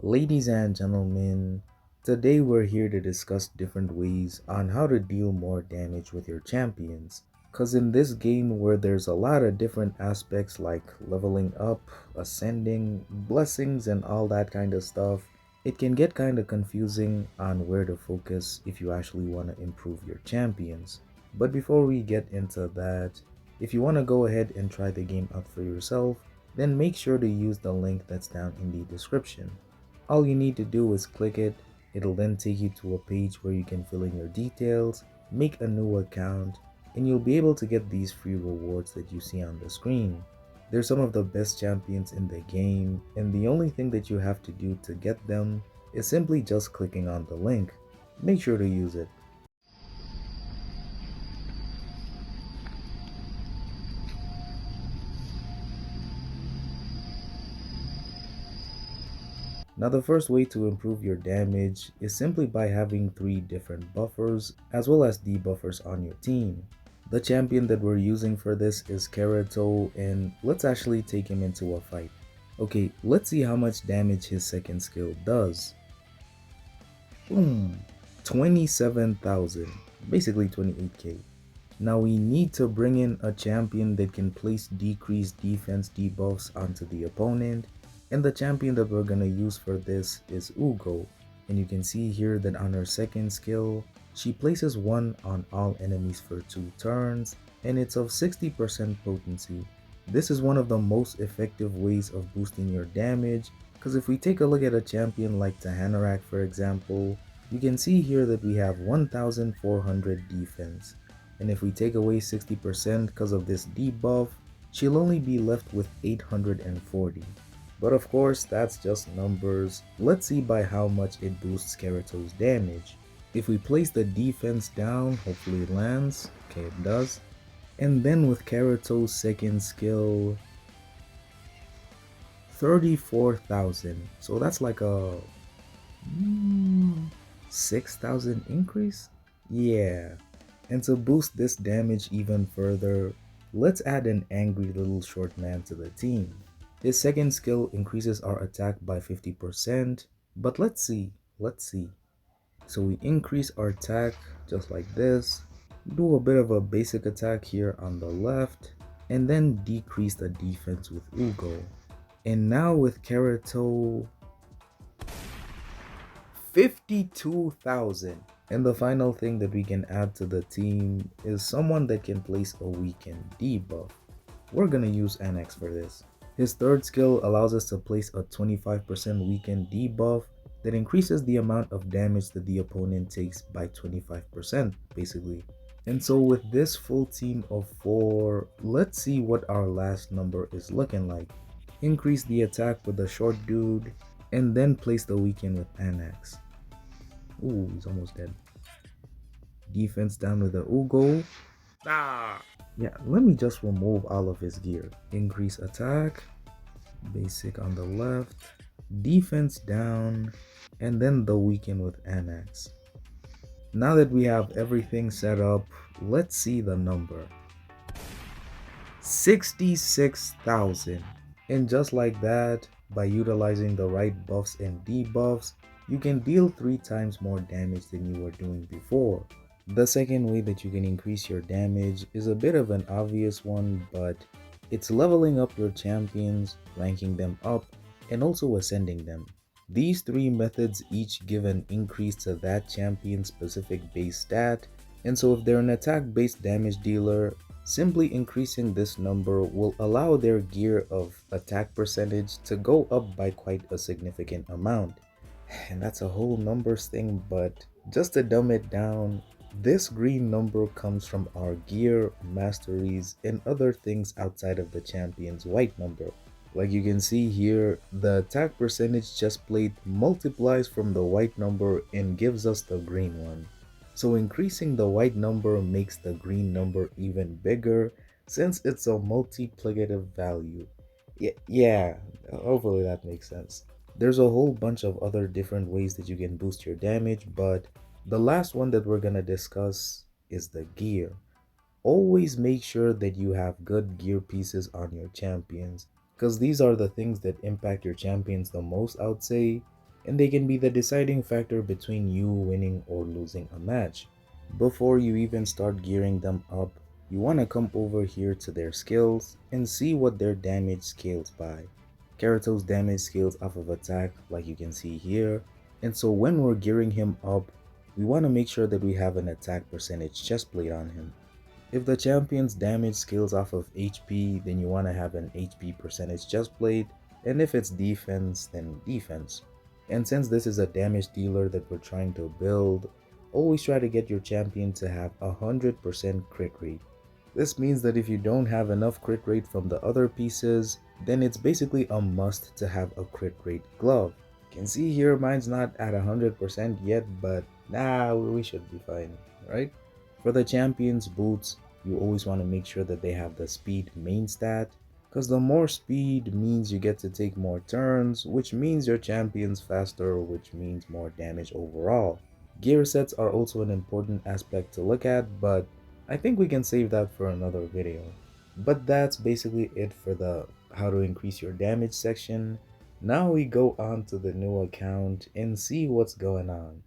Ladies and gentlemen, today we're here to discuss different ways on how to deal more damage with your champions. Cause in this game where there's a lot of different aspects like leveling up, ascending, blessings and all that kind of stuff, it can get kind of confusing on where to focus if you actually want to improve your champions. But before we get into that, if you want to go ahead and try the game out for yourself, then make sure to use the link that's down in the description. All you need to do is click it, it'll then take you to a page where you can fill in your details, make a new account, and you'll be able to get these free rewards that you see on the screen. They're some of the best champions in the game, and the only thing that you have to do to get them is simply just clicking on the link. Make sure to use it. Now the first way to improve your damage is simply by having 3 different buffers as well as debuffers on your team. The champion that we're using for this is Karato, and let's actually take him into a fight. Okay, let's see how much damage his second skill does. Boom! 27,000, basically 28k. Now we need to bring in a champion that can place decreased defense debuffs onto the opponent, and the champion that we're gonna use for this is Uugo. And you can see here that on her second skill, she places 1 on all enemies for 2 turns, and it's of 60% potency. This is one of the most effective ways of boosting your damage, because if we take a look at a champion like Anax for example, you can see here that we have 1400 defense. And if we take away 60% because of this debuff, she'll only be left with 840. But of course, that's just numbers. Let's see by how much it boosts Karato's damage. If we place the defense down, hopefully it lands. Okay, it does. And then with Karato's second skill, 34,000. So that's like a 6,000 increase? Yeah. And to boost this damage even further, let's add an angry little short man to the team. His second skill increases our attack by 50%, but let's see. So we increase our attack just like this, do a bit of a basic attack here on the left, and then decrease the defense with Uugo. And now with Karato, 52,000. And the final thing that we can add to the team is someone that can place a weakened debuff. We're gonna use Anax for this. His third skill allows us to place a 25% weakened debuff that increases the amount of damage that the opponent takes by 25% basically. And so with this full team of 4, let's see what our last number is looking like. Increase the attack with the short dude, and then place the weaken with Anax. Ooh, he's almost dead. Defense down with the Uugo. Yeah, let me just remove all of his gear. Increase attack, basic on the left, defense down, and then the weaken with Anax. Now that we have everything set up, let's see the number. 66,000. And just like that, by utilizing the right buffs and debuffs, you can deal 3 times more damage than you were doing before. The second way that you can increase your damage is a bit of an obvious one, but it's leveling up your champions, ranking them up, and also ascending them. These 3 methods each give an increase to that champion's specific base stat, and so if they're an attack based damage dealer, simply increasing this number will allow their gear of attack percentage to go up by quite a significant amount. And that's a whole numbers thing, but just to dumb it down, this green number comes from our gear, masteries, and other things outside of the champion's white number. Like you can see here, the attack percentage chest plate multiplies from the white number and gives us the green one. So increasing the white number makes the green number even bigger since it's a multiplicative value. Yeah, hopefully that makes sense. There's a whole bunch of other different ways that you can boost your damage, but the last one that we're gonna discuss is the gear. Always make sure that you have good gear pieces on your champions, because these are the things that impact your champions the most, I would say. and they can be the deciding factor between you winning or losing a match. Before you even start gearing them up, you want to come over here to their skills and see what their damage scales by. Karato's damage scales off of attack like you can see here, and so when we're gearing him up, we want to make sure that we have an attack percentage chestplate on him. If the champion's damage scales off of HP, then you want to have an HP percentage chestplate, and if it's defense, then defense. And since this is a damage dealer that we're trying to build, always try to get your champion to have 100% crit rate. This means that if you don't have enough crit rate from the other pieces, then it's basically a must to have a crit rate glove. You can see here mine's not at 100% yet, but nah, we should be fine, right? For the champion's boots, you always want to make sure that they have the speed main stat, because the more speed means you get to take more turns, which means your champion's faster, which means more damage overall. Gear sets are also an important aspect to look at, but I think we can save that for another video. But that's basically it for the how to increase your damage section. Now we go on to the new account and see what's going on.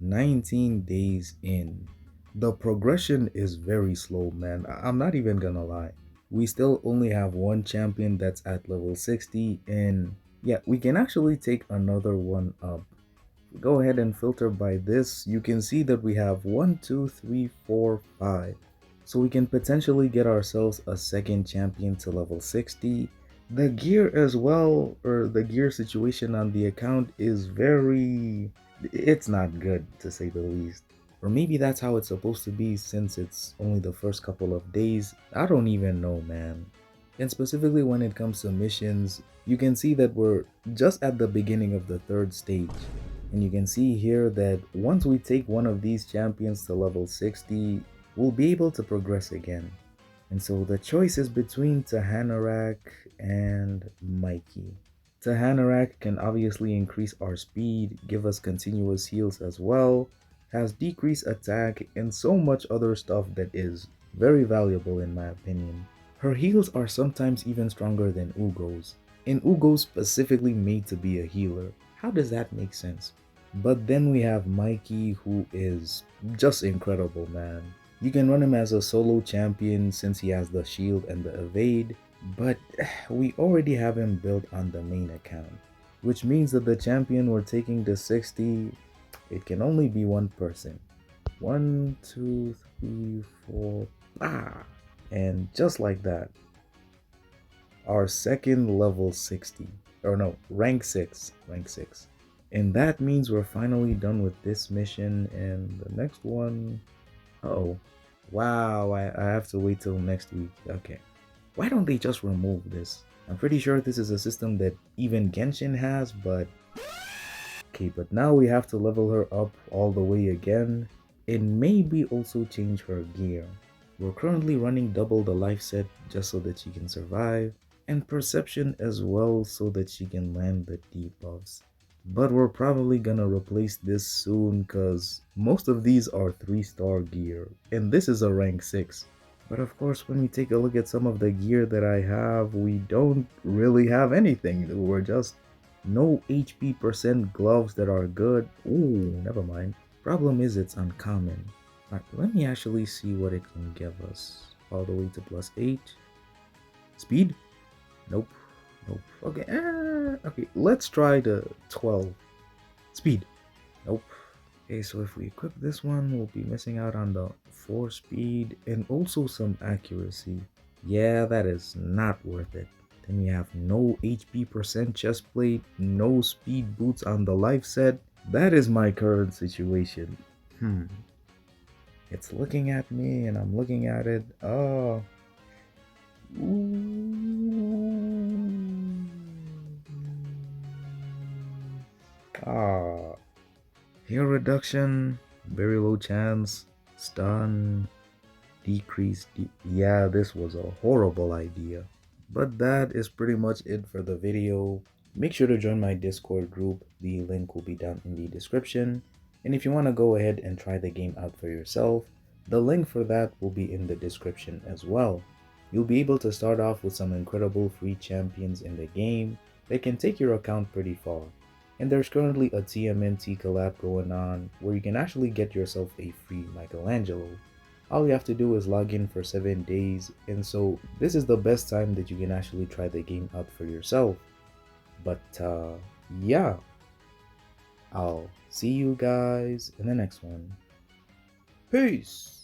19 days in. The progression is very slow, man. I'm not even gonna lie. We still only have one champion that's at level 60, and yeah, we can actually take another one up. Go ahead and filter by this. You can see that we have 1, 2, 3, 4, 5. So we can potentially get ourselves a second champion to level 60. The gear as well, or the gear situation on the account is it's not good to say the least. Or maybe that's how it's supposed to be since it's only the first couple of days. I don't even know, man. And specifically when it comes to missions, you can see that we're just at the beginning of the third stage. And you can see here that once we take one of these champions to level 60, we'll be able to progress again. And so the choice is between Tahanarak and Mikey. Tahanarak can obviously increase our speed, give us continuous heals as well, has decreased attack, and so much other stuff that is very valuable in my opinion. Her heals are sometimes even stronger than Uugo's, and Uugo's specifically made to be a healer. How does that make sense? But then we have Mikey, who is just incredible, man. You can run him as a solo champion since he has the shield and the evade, but we already have him built on the main account, which means that the champion we're taking to 60, it can only be one person. 1, 2, 3, 4, and just like that, our second level 60, or no, rank 6. And that means we're finally done with this mission, and the next one, wow, I have to wait till next week. Okay, why don't they just remove this? I'm pretty sure this is a system that even Genshin has, but okay, but now we have to level her up all the way again, and maybe also change her gear. We're currently running double the life set just so that she can survive, and perception as well so that she can land the debuffs. But we're probably gonna replace this soon cause most of these are 3-star gear, and this is a rank 6. But of course, when we take a look at some of the gear that I have, we don't really have anything. We're just no HP percent gloves that are good. Ooh, never mind. Problem is it's uncommon. Alright, let me actually see what it can give us. All the way to +8. Speed? Nope. Okay, okay, let's try the 12. Speed? Nope. Okay, so if we equip this one, we'll be missing out on the 4 speed and also some accuracy. Yeah, that is not worth it. Then we have no HP percent chest plate, no speed boots on the life set. That is my current situation. It's looking at me and I'm looking at it. Oh. Heal reduction, very low chance, stun, decrease. Yeah, this was a horrible idea. But that is pretty much it for the video. Make sure to join my Discord group. The link will be down in the description. And if you want to go ahead and try the game out for yourself, the link for that will be in the description as well. You'll be able to start off with some incredible free champions in the game that can take your account pretty far. And there's currently a TMNT collab going on where you can actually get yourself a free Michelangelo. All you have to do is log in for 7 days, and so this is the best time that you can actually try the game out for yourself. But yeah, I'll see you guys in the next one. Peace!